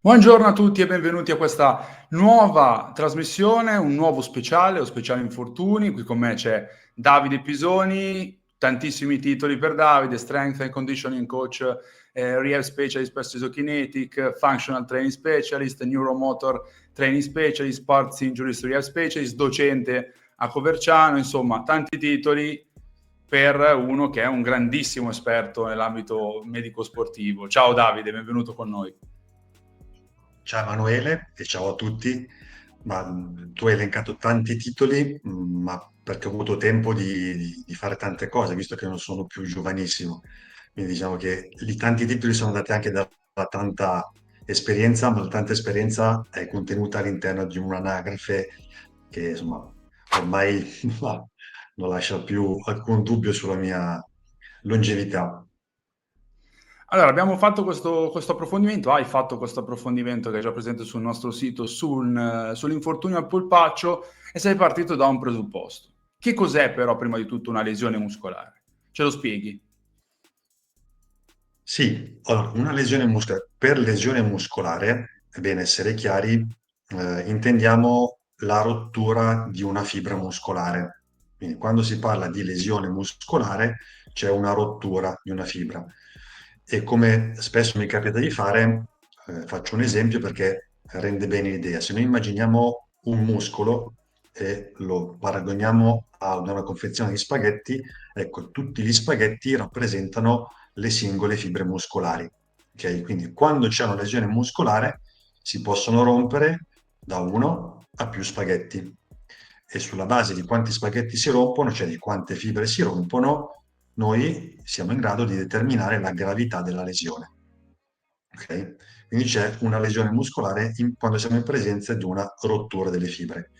Buongiorno a tutti e benvenuti a questa nuova trasmissione, un nuovo speciale, lo speciale infortuni. Qui con me c'è Davide Pisoni, tantissimi titoli per Davide: Strength and Conditioning Coach, Rehab Specialist Precision Kinetic, Functional Training Specialist, Neuromotor Training Specialist, Sports Injuries Rehab Specialist, docente a Coverciano, insomma tanti titoli per uno che è un grandissimo esperto nell'ambito medico-sportivo. Ciao Davide, benvenuto con noi. Ciao Emanuele e ciao a tutti. Tu hai elencato tanti titoli, ma perché ho avuto tempo di fare tante cose, visto che non sono più giovanissimo. Quindi diciamo che i tanti titoli sono dati anche da tanta esperienza, ma la tanta esperienza è contenuta all'interno di un'anagrafe che insomma ormai non lascia più alcun dubbio sulla mia longevità. Allora, abbiamo fatto questo approfondimento, hai fatto questo approfondimento che è già presente sul nostro sito sull'infortunio al polpaccio e sei partito da un presupposto. Che cos'è però prima di tutto una lesione muscolare? Ce lo spieghi? Sì, allora, una lesione muscolare. Per lesione muscolare, è bene essere chiari, intendiamo la rottura di una fibra muscolare. Quindi quando si parla di lesione muscolare c'è una rottura di una fibra. E come spesso mi capita di fare, faccio un esempio perché rende bene l'idea. Se noi immaginiamo un muscolo e lo paragoniamo ad una confezione di spaghetti, ecco, tutti gli spaghetti rappresentano le singole fibre muscolari. Ok? Quindi quando c'è una lesione muscolare si possono rompere da uno a più spaghetti e sulla base di quanti spaghetti si rompono, cioè di quante fibre si rompono, noi siamo in grado di determinare la gravità della lesione. Ok? Quindi c'è una lesione muscolare quando siamo in presenza di una rottura delle fibre.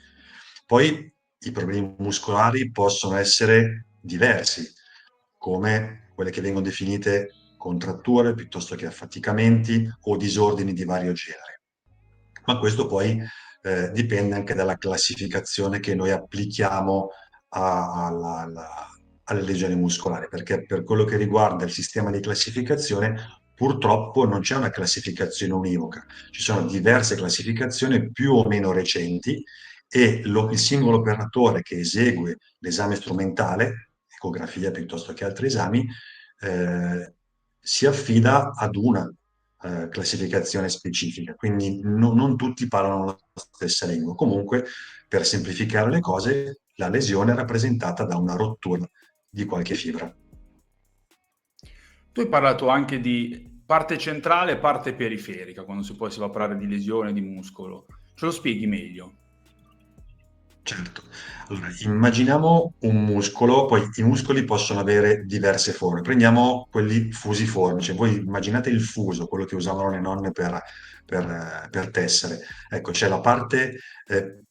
Poi i problemi muscolari possono essere diversi, come quelle che vengono definite contratture piuttosto che affaticamenti o disordini di vario genere. Ma questo poi dipende anche dalla classificazione che noi applichiamo alle lesioni muscolari, perché per quello che riguarda il sistema di classificazione, purtroppo non c'è una classificazione univoca, ci sono diverse classificazioni più o meno recenti e il singolo operatore che esegue l'esame strumentale, ecografia piuttosto che altri esami, eh, si affida ad una classificazione specifica, quindi non tutti parlano la stessa lingua. Comunque, per semplificare le cose, la lesione è rappresentata da una rottura di qualche fibra. Tu hai parlato anche di parte centrale e parte periferica, quando si va a parlare di lesione di muscolo. Ce lo spieghi meglio? Certo. Allora, immaginiamo un muscolo, poi i muscoli possono avere diverse forme. Prendiamo quelli fusiformi, cioè voi immaginate il fuso, quello che usavano le nonne per tessere. Ecco, c'è la parte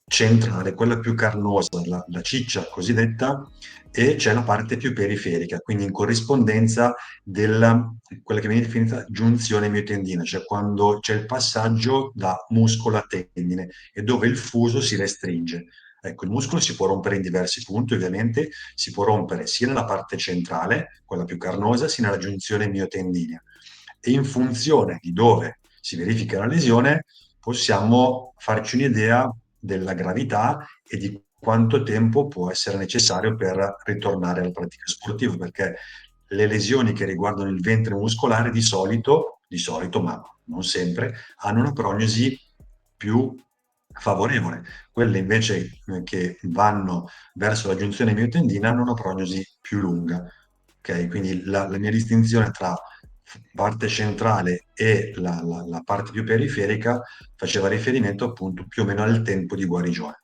centrale, quella più carnosa, la ciccia cosiddetta, e c'è la parte più periferica, quindi in corrispondenza della quella che viene definita giunzione miotendina, cioè quando c'è il passaggio da muscolo a tendine e dove il fuso si restringe. Ecco, il muscolo si può rompere in diversi punti, ovviamente, si può rompere sia nella parte centrale, quella più carnosa, sia nella giunzione miotendinea. E in funzione di dove si verifica la lesione, possiamo farci un'idea della gravità e di quanto tempo può essere necessario per ritornare alla pratica sportiva, perché le lesioni che riguardano il ventre muscolare di solito, ma non sempre, hanno una prognosi più favorevole. Quelle invece che vanno verso la giunzione miotendina hanno una prognosi più lunga. Ok? Quindi la mia distinzione tra parte centrale e la parte più periferica faceva riferimento appunto più o meno al tempo di guarigione.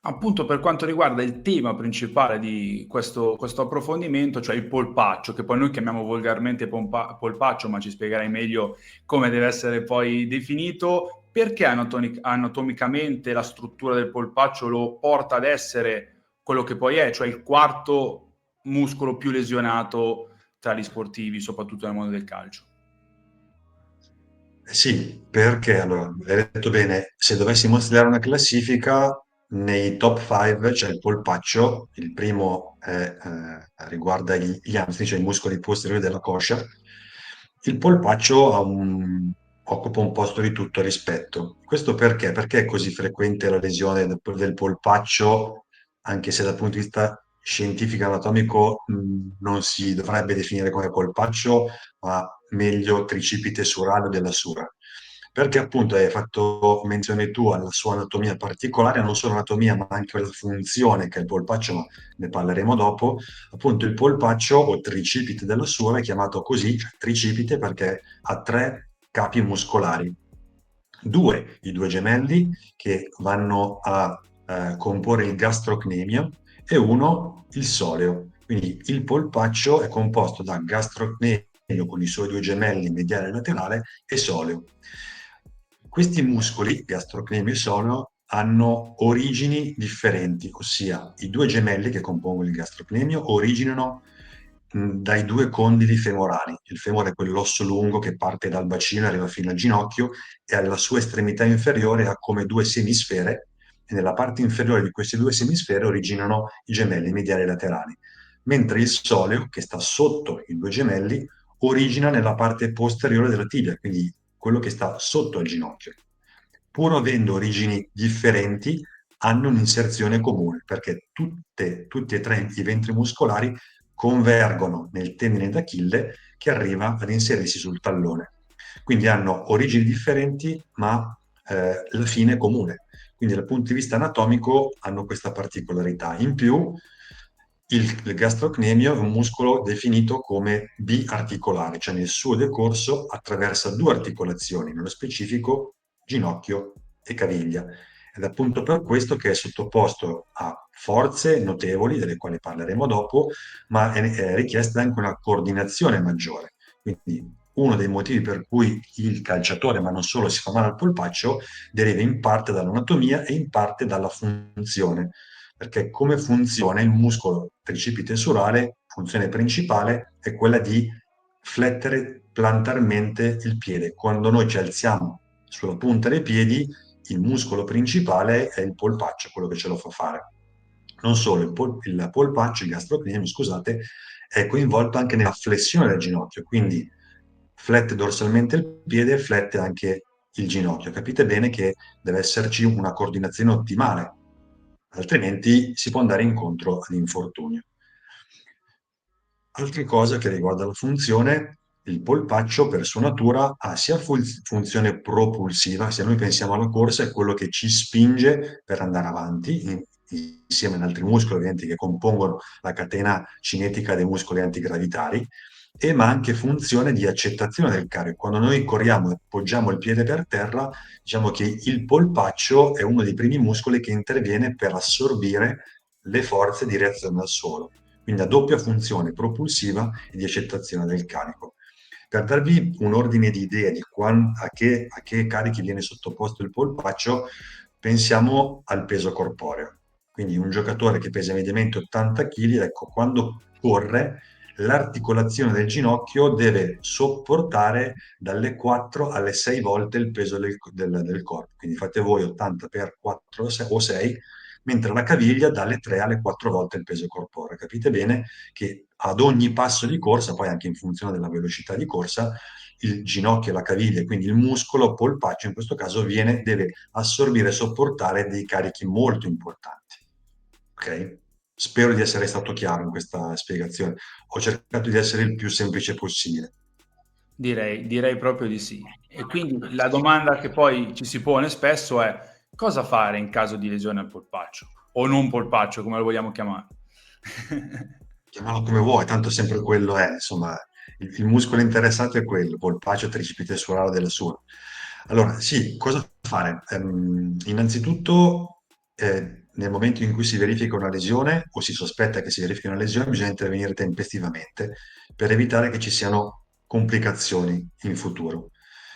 Appunto per quanto riguarda il tema principale di questo approfondimento, cioè il polpaccio, che poi noi chiamiamo volgarmente polpaccio, ma ci spiegherai meglio come deve essere poi definito, perché anatomicamente la struttura del polpaccio lo porta ad essere quello che poi è, cioè il quarto muscolo più lesionato tra gli sportivi, soprattutto nel mondo del calcio. Sì, perché allora, hai detto bene, se dovessimo studiare una classifica, nei top 5 c'è il polpaccio, il primo riguarda gli hamstring, cioè i muscoli posteriori della coscia. Il polpaccio occupa un posto di tutto rispetto. Questo perché? Perché è così frequente la lesione del polpaccio, anche se dal punto di vista scientifico e anatomico non si dovrebbe definire come polpaccio, ma meglio tricipite surale o della sura. Perché appunto hai fatto menzione tu alla sua anatomia particolare, non solo anatomia, ma anche la funzione che è il polpaccio, ma ne parleremo dopo. Appunto il polpaccio o tricipite della sura è chiamato così, cioè tricipite, perché ha tre capi muscolari. Due, i due gemelli che vanno a comporre il gastrocnemio e uno il soleo. Quindi il polpaccio è composto da gastrocnemio con i suoi due gemelli mediale e laterale e soleo. Questi muscoli, gastrocnemio e soleo, hanno origini differenti, ossia i due gemelli che compongono il gastrocnemio originano dai due condili femorali. Il femore è quell'osso lungo che parte dal bacino e arriva fino al ginocchio e alla sua estremità inferiore ha come due semisfere e nella parte inferiore di queste due semisfere originano i gemelli mediali e laterali, mentre il soleo, che sta sotto i due gemelli, origina nella parte posteriore della tibia, quindi quello che sta sotto al ginocchio. Pur avendo origini differenti, hanno un'inserzione comune, perché tutti e tre i ventri muscolari convergono nel tendine d'Achille che arriva ad inserirsi sul tallone. Quindi hanno origini differenti, ma la fine è comune. Quindi dal punto di vista anatomico hanno questa particolarità. In più, il gastrocnemio è un muscolo definito come biarticolare, cioè nel suo decorso attraversa due articolazioni, nello specifico ginocchio e caviglia. Ed è appunto per questo che è sottoposto a forze notevoli, delle quali parleremo dopo, ma è richiesta anche una coordinazione maggiore. Quindi uno dei motivi per cui il calciatore, ma non solo, si fa male al polpaccio, deriva in parte dall'anatomia e in parte dalla funzione, perché come funziona il muscolo tricipite surale, funzione principale è quella di flettere plantarmente il piede. Quando noi ci alziamo sulla punta dei piedi, il muscolo principale è il polpaccio, quello che ce lo fa fare. Non solo, il polpaccio, il gastrocnemio, scusate, è coinvolto anche nella flessione del ginocchio, quindi flette dorsalmente il piede e flette anche il ginocchio. Capite bene che deve esserci una coordinazione ottimale, altrimenti si può andare incontro ad infortunio. Altra cosa che riguarda la funzione, il polpaccio per sua natura ha sia funzione propulsiva, se noi pensiamo alla corsa, è quello che ci spinge per andare avanti, insieme ad altri muscoli ovviamente che compongono la catena cinetica dei muscoli antigravitari, e ma anche funzione di accettazione del carico. Quando noi corriamo e poggiamo il piede per terra, diciamo che il polpaccio è uno dei primi muscoli che interviene per assorbire le forze di reazione al suolo, quindi ha doppia funzione propulsiva e di accettazione del carico. Per darvi un ordine di idea di a che carichi viene sottoposto il polpaccio, pensiamo al peso corporeo. Quindi un giocatore che pesa mediamente 80 kg, ecco, quando corre, l'articolazione del ginocchio deve sopportare dalle 4 alle 6 volte il peso del corpo. Quindi fate voi 80 per 4 o 6, mentre la caviglia dalle 3 alle 4 volte il peso corporeo. Capite bene che ad ogni passo di corsa, poi anche in funzione della velocità di corsa, il ginocchio e la caviglia, quindi il muscolo polpaccio in questo caso deve assorbire e sopportare dei carichi molto importanti. Ok? Spero di essere stato chiaro in questa spiegazione. Ho cercato di essere il più semplice possibile. Direi proprio di sì. E quindi la domanda che poi ci si pone spesso è cosa fare in caso di lesione al polpaccio o non polpaccio, come lo vogliamo chiamare. Chiamalo come vuoi, tanto sempre quello è, insomma, il muscolo interessato è quello, polpaccio, tricipite surale della sua. Allora, sì, cosa fare? Innanzitutto, nel momento in cui si verifica una lesione o si sospetta che si verifichi una lesione, bisogna intervenire tempestivamente per evitare che ci siano complicazioni in futuro.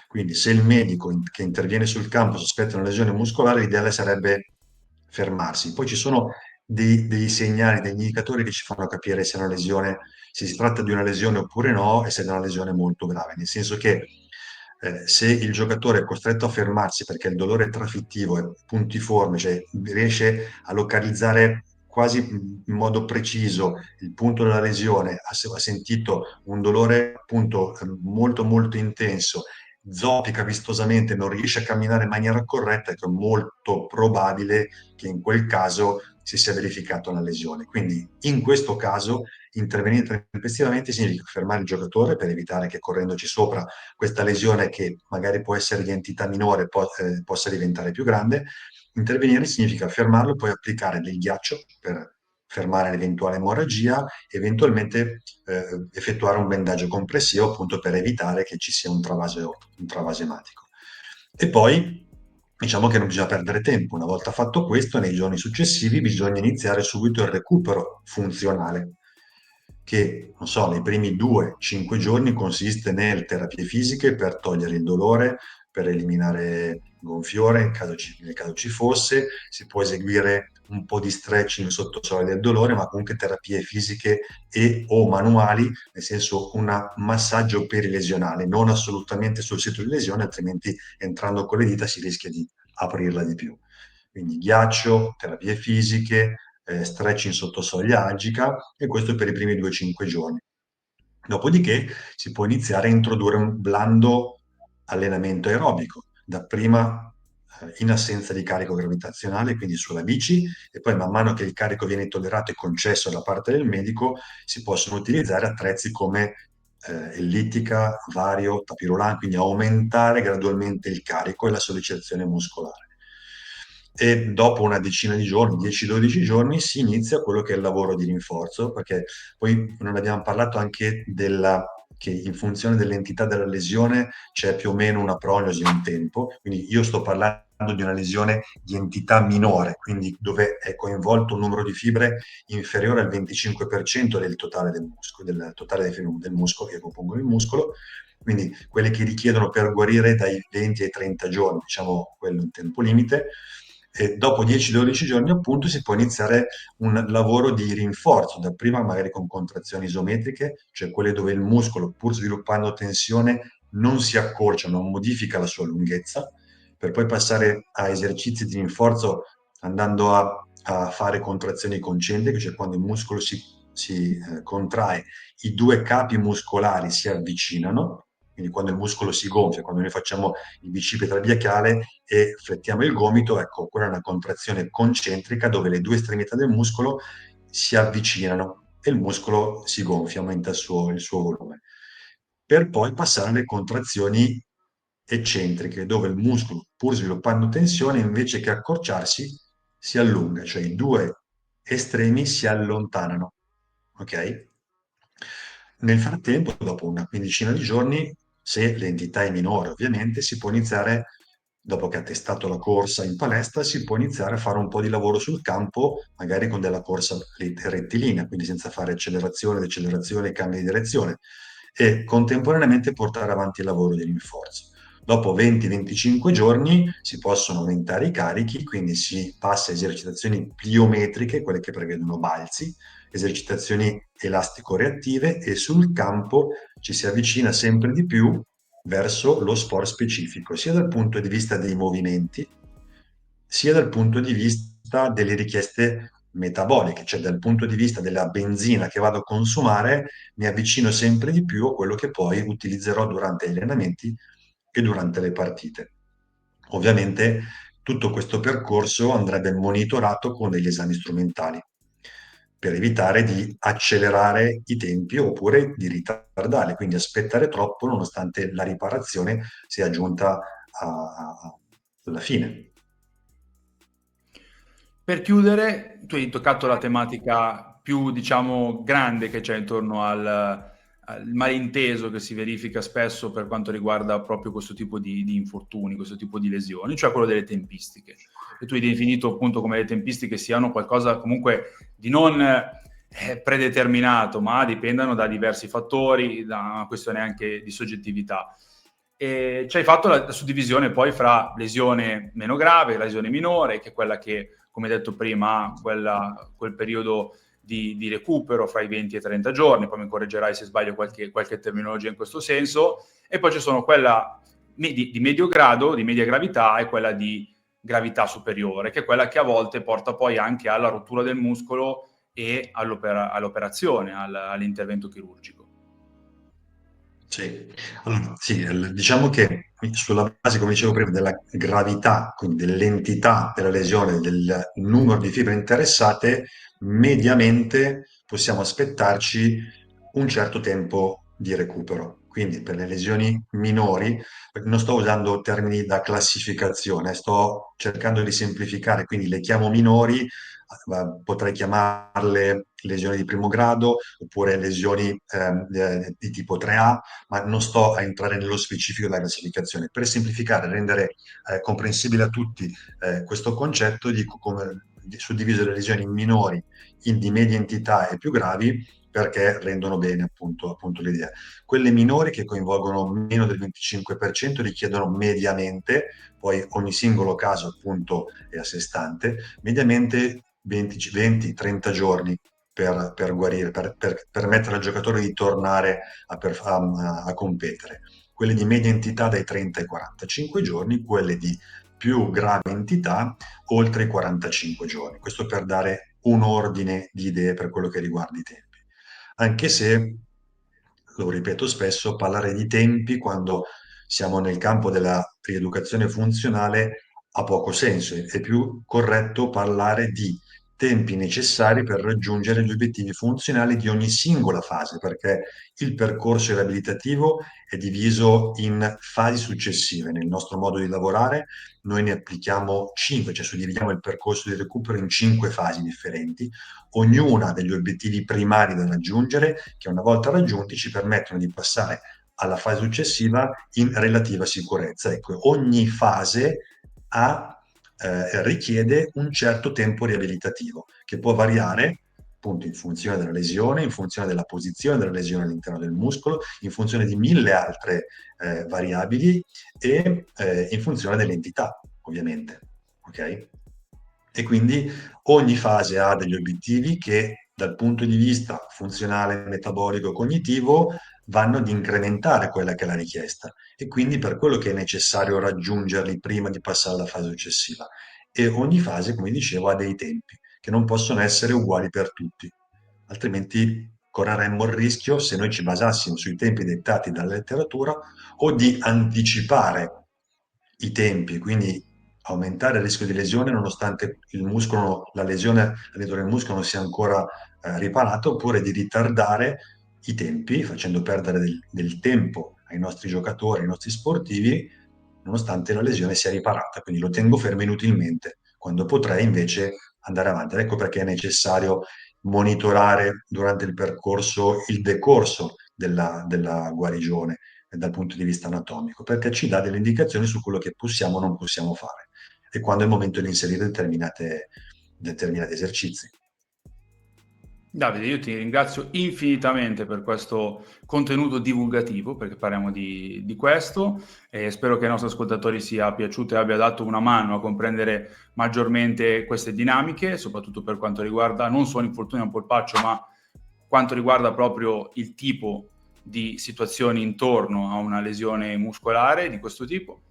Quindi, se il medico che interviene sul campo sospetta una lesione muscolare, l'ideale sarebbe fermarsi. Poi ci sono dei segnali, degli indicatori che ci fanno capire se è una lesione, se si tratta di una lesione oppure no, e se è una lesione molto grave. Nel senso che se il giocatore è costretto a fermarsi perché il dolore è trafittivo, è puntiforme, cioè riesce a localizzare quasi in modo preciso il punto della lesione, ha sentito un dolore appunto molto molto intenso zoppica vistosamente, non riesce a camminare in maniera corretta, ecco, è molto probabile che in quel caso si sia verificata una lesione. Quindi in questo caso intervenire tempestivamente significa fermare il giocatore per evitare che correndoci sopra questa lesione, che magari può essere di entità minore, possa diventare più grande. Intervenire significa fermarlo, poi applicare del ghiaccio per fermare l'eventuale emorragia, eventualmente effettuare un bendaggio compressivo appunto per evitare che ci sia un travaso ematico. E poi diciamo che non bisogna perdere tempo. Una volta fatto questo, nei giorni successivi bisogna iniziare subito il recupero funzionale, che, non so, nei primi 2-5 giorni consiste nel terapie fisiche per togliere il dolore, per eliminare il gonfiore nel caso ci fosse. Si può eseguire un po' di stretching sotto soglia del dolore, ma comunque terapie fisiche e o manuali, nel senso un massaggio perilesionale, non assolutamente sul sito di lesione, altrimenti entrando con le dita si rischia di aprirla di più. Quindi ghiaccio, terapie fisiche, stretching sotto soglia agica, e questo per i primi 2-5 giorni. Dopodiché si può iniziare a introdurre un blando allenamento aerobico, dapprima in assenza di carico gravitazionale, quindi sulla bici, e poi man mano che il carico viene tollerato e concesso da parte del medico, si possono utilizzare attrezzi come ellittica, vario, tapirulan, quindi aumentare gradualmente il carico e la sollecitazione muscolare. E dopo una decina di giorni, 10-12 giorni, si inizia quello che è il lavoro di rinforzo, perché poi non abbiamo parlato anche che in funzione dell'entità della lesione c'è più o meno una prognosi, un tempo. Quindi io sto parlando di una lesione di entità minore, quindi dove è coinvolto un numero di fibre inferiore al 25% del totale del muscolo, del muscolo che compongono il muscolo. Quindi quelle che richiedono per guarire dai 20 ai 30 giorni, diciamo quello è un tempo limite. E dopo 10-12 giorni appunto si può iniziare un lavoro di rinforzo, dapprima magari con contrazioni isometriche, cioè quelle dove il muscolo, pur sviluppando tensione, non si accorcia, non modifica la sua lunghezza, per poi passare a esercizi di rinforzo andando a fare contrazioni concentriche, cioè quando il muscolo si contrae, i due capi muscolari si avvicinano, quindi quando il muscolo si gonfia, quando noi facciamo il bicipite trabechiale e flettiamo il gomito, ecco, quella è una contrazione concentrica dove le due estremità del muscolo si avvicinano e il muscolo si gonfia, aumenta il suo volume. Per poi passare alle contrazioni eccentriche, dove il muscolo, pur sviluppando tensione, invece che accorciarsi, si allunga, cioè i due estremi si allontanano. Ok? Nel frattempo, dopo una quindicina di giorni, se l'entità è minore, ovviamente, si può iniziare, dopo che ha testato la corsa in palestra, si può iniziare a fare un po' di lavoro sul campo, magari con della corsa rettilinea, quindi senza fare accelerazione, decelerazione, cambi di direzione, e contemporaneamente portare avanti il lavoro di rinforzo. Dopo 20-25 giorni si possono aumentare i carichi, quindi si passa a esercitazioni pliometriche, quelle che prevedono balzi, esercitazioni elastico-reattive, e sul campo ci si avvicina sempre di più verso lo sport specifico, sia dal punto di vista dei movimenti, sia dal punto di vista delle richieste metaboliche, cioè dal punto di vista della benzina che vado a consumare, mi avvicino sempre di più a quello che poi utilizzerò durante gli allenamenti e durante le partite. Ovviamente tutto questo percorso andrebbe monitorato con degli esami strumentali per evitare di accelerare i tempi oppure di ritardarli, quindi aspettare troppo nonostante la riparazione sia giunta alla fine. Per chiudere, tu hai toccato la tematica più, diciamo, grande che c'è intorno al malinteso che si verifica spesso per quanto riguarda proprio questo tipo di infortuni, questo tipo di lesioni, cioè quello delle tempistiche. E tu hai definito appunto come le tempistiche siano qualcosa comunque di non predeterminato, ma dipendano da diversi fattori, da una questione anche di soggettività. E ci hai fatto la suddivisione poi fra lesione meno grave, lesione minore, che è quella che, come detto prima, ha quel periodo di recupero fra i 20 e i 30 giorni, poi mi correggerai se sbaglio qualche terminologia in questo senso, e poi ci sono quella di medio grado, di media gravità, e quella di gravità superiore, che è quella che a volte porta poi anche alla rottura del muscolo e all'operazione, all'intervento chirurgico. Sì, allora, sì, diciamo che sulla base, come dicevo prima, della gravità, quindi dell'entità della lesione, del numero di fibre interessate, mediamente possiamo aspettarci un certo tempo di recupero. Quindi per le lesioni minori, non sto usando termini da classificazione, sto cercando di semplificare, quindi le chiamo minori, potrei chiamarle lesioni di primo grado oppure lesioni di tipo 3A, ma non sto a entrare nello specifico della classificazione. Per semplificare e rendere comprensibile a tutti questo concetto, dico come suddiviso le lesioni minori di media entità e più gravi perché rendono bene appunto l'idea. Quelle minori che coinvolgono meno del 25% richiedono mediamente, poi ogni singolo caso appunto è a sé stante, mediamente 20-30 giorni per guarire, per permettere al giocatore di tornare a competere. Quelle di media entità dai 30 ai 45 giorni, quelle di più grave entità oltre i 45 giorni. Questo per dare un ordine di idee per quello che riguarda i tempi. Anche se, lo ripeto spesso, parlare di tempi quando siamo nel campo della rieducazione funzionale ha poco senso. È più corretto parlare di tempi necessari per raggiungere gli obiettivi funzionali di ogni singola fase, perché il percorso riabilitativo è diviso in fasi successive. Nel nostro modo di lavorare noi ne applichiamo 5, cioè suddividiamo il percorso di recupero in 5 fasi differenti, ognuna degli obiettivi primari da raggiungere, che una volta raggiunti ci permettono di passare alla fase successiva in relativa sicurezza. Ecco, ogni fase richiede un certo tempo riabilitativo che può variare appunto in funzione della lesione, in funzione della posizione della lesione all'interno del muscolo, in funzione di mille altre variabili e in funzione dell'entità, ovviamente. Ok? E quindi ogni fase ha degli obiettivi che dal punto di vista funzionale, metabolico, cognitivo vanno ad incrementare quella che è la richiesta e quindi per quello che è necessario raggiungerli prima di passare alla fase successiva. E ogni fase, come dicevo, ha dei tempi che non possono essere uguali per tutti, altrimenti correremmo il rischio, se noi ci basassimo sui tempi dettati dalla letteratura, o di anticipare i tempi, quindi aumentare il rischio di lesione nonostante il muscolo, la lesione all'interno del muscolo non sia ancora riparata, oppure di ritardare i tempi, facendo perdere del tempo ai nostri giocatori, ai nostri sportivi, nonostante la lesione sia riparata. Quindi lo tengo fermo inutilmente, quando potrei invece andare avanti. Ecco perché è necessario monitorare durante il percorso il decorso della guarigione dal punto di vista anatomico, perché ci dà delle indicazioni su quello che possiamo o non possiamo fare e quando è il momento di inserire determinati esercizi. Davide, io ti ringrazio infinitamente per questo contenuto divulgativo, perché parliamo di questo, e spero che ai nostri ascoltatori sia piaciuto e abbia dato una mano a comprendere maggiormente queste dinamiche, soprattutto per quanto riguarda non solo infortuni a polpaccio, ma quanto riguarda proprio il tipo di situazioni intorno a una lesione muscolare di questo tipo.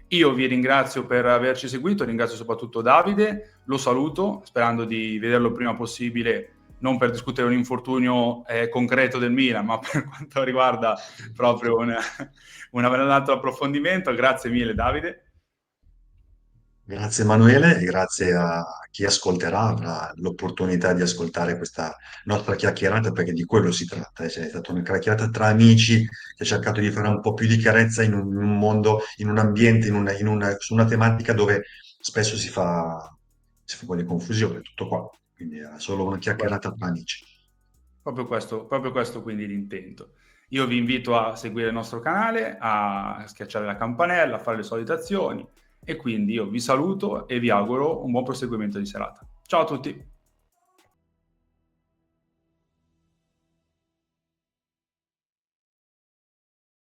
Io vi ringrazio per averci seguito, ringrazio soprattutto Davide, lo saluto sperando di vederlo il prima possibile, non per discutere un infortunio concreto del Milan, ma per quanto riguarda proprio un altro approfondimento. Grazie mille Davide. Grazie Emanuele e grazie a chi ascolterà, avrà l'opportunità di ascoltare questa nostra chiacchierata perché di quello si tratta. Cioè, è stata una chiacchierata tra amici che ha cercato di fare un po' più di chiarezza in un mondo, in un ambiente, su una tematica dove spesso si fa un po' di confusione, tutto qua. Quindi era solo una chiacchierata tra amici. Proprio questo quindi l'intento. Io vi invito a seguire il nostro canale, a schiacciare la campanella, a fare le solite azioni e quindi io vi saluto e vi auguro un buon proseguimento di serata. Ciao a tutti!